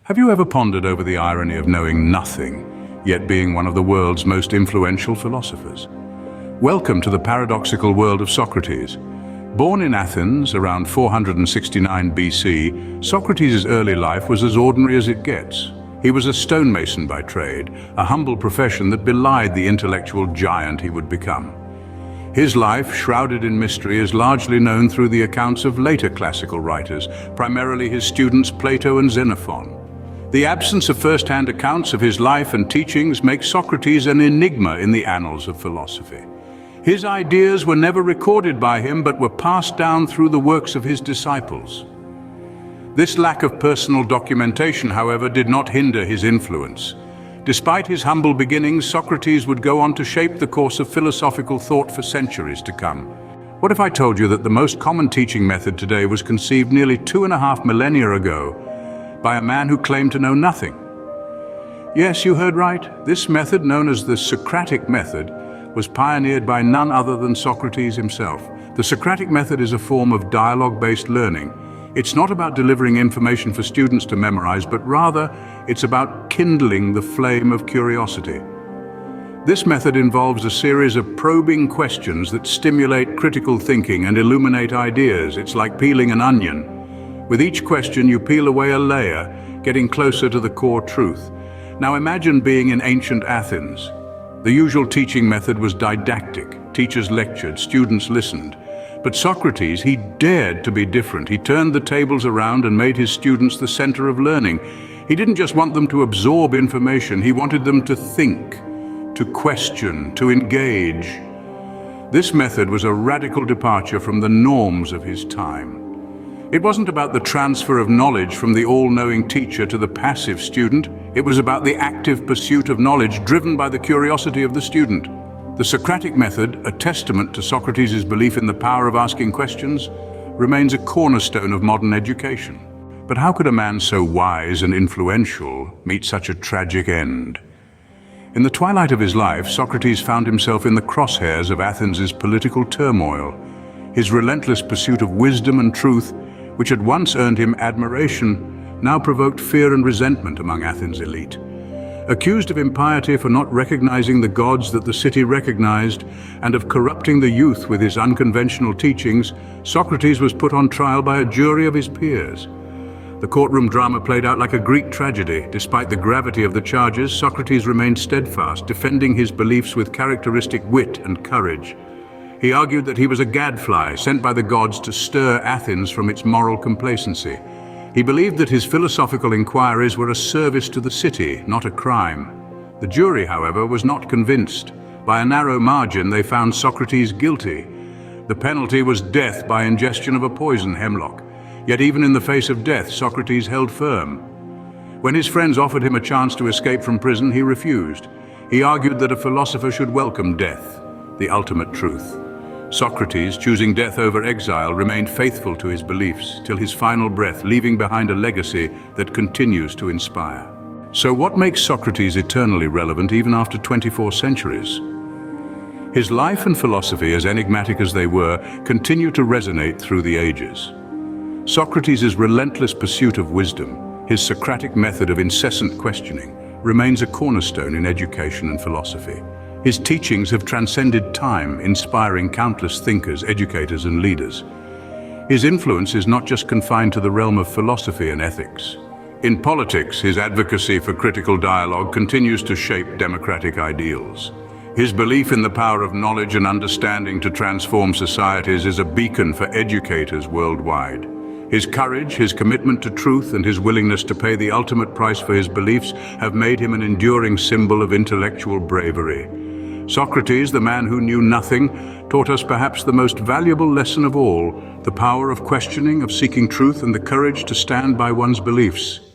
Have you ever pondered over the irony of knowing nothing, yet being one of the world's most influential philosophers? Welcome to the paradoxical world of Socrates. Born in Athens around 469 BC, Socrates' early life was as ordinary as it gets. He was a stonemason by trade, a humble profession that belied the intellectual giant he would become. His life, shrouded in mystery, is largely known through the accounts of later classical writers, primarily his students Plato and Xenophon. The absence of first-hand accounts of his life and teachings makes Socrates an enigma in the annals of philosophy. His ideas were never recorded by him, but were passed down through the works of his disciples. This lack of personal documentation, however, did not hinder his influence. Despite his humble beginnings, Socrates would go on to shape the course of philosophical thought for centuries to come. What if I told you that the most common teaching method today was conceived nearly 2.5 millennia ago by a man who claimed to know nothing? Yes, you heard right. This method, known as the Socratic method, was pioneered by none other than Socrates himself. The Socratic method is a form of dialogue-based learning. It's not about delivering information for students to memorize, but rather it's about kindling the flame of curiosity. This method involves a series of probing questions that stimulate critical thinking and illuminate ideas. It's like peeling an onion. With each question, you peel away a layer, getting closer to the core truth. Now imagine being in ancient Athens. The usual teaching method was didactic. Teachers lectured, students listened. But Socrates, he dared to be different. He turned the tables around and made his students the center of learning. He didn't just want them to absorb information, he wanted them to think, to question, to engage. This method was a radical departure from the norms of his time. It wasn't about the transfer of knowledge from the all-knowing teacher to the passive student. It was about the active pursuit of knowledge driven by the curiosity of the student. The Socratic method, a testament to Socrates' belief in the power of asking questions, remains a cornerstone of modern education. But how could a man so wise and influential meet such a tragic end? In the twilight of his life, Socrates found himself in the crosshairs of Athens' political turmoil. His relentless pursuit of wisdom and truth, which had once earned him admiration, now provoked fear and resentment among Athens' elite. Accused of impiety for not recognizing the gods that the city recognized and of corrupting the youth with his unconventional teachings, Socrates was put on trial by a jury of his peers. The courtroom drama played out like a Greek tragedy. Despite the gravity of the charges, Socrates remained steadfast, defending his beliefs with characteristic wit and courage. He argued that he was a gadfly sent by the gods to stir Athens from its moral complacency. He believed that his philosophical inquiries were a service to the city, not a crime. The jury, however, was not convinced. By a narrow margin, they found Socrates guilty. The penalty was death by ingestion of a poison, hemlock. Yet even in the face of death, Socrates held firm. When his friends offered him a chance to escape from prison, he refused. He argued that a philosopher should welcome death, the ultimate truth. Socrates, choosing death over exile, remained faithful to his beliefs till his final breath, leaving behind a legacy that continues to inspire. So what makes Socrates eternally relevant even after 24 centuries? His life and philosophy, as enigmatic as they were, continue to resonate through the ages. Socrates' relentless pursuit of wisdom, his Socratic method of incessant questioning, remains a cornerstone in education and philosophy. His teachings have transcended time, inspiring countless thinkers, educators, and leaders. His influence is not just confined to the realm of philosophy and ethics. In politics, his advocacy for critical dialogue continues to shape democratic ideals. His belief in the power of knowledge and understanding to transform societies is a beacon for educators worldwide. His courage, his commitment to truth, and his willingness to pay the ultimate price for his beliefs have made him an enduring symbol of intellectual bravery. Socrates, the man who knew nothing, taught us perhaps the most valuable lesson of all, the power of questioning, of seeking truth, and the courage to stand by one's beliefs.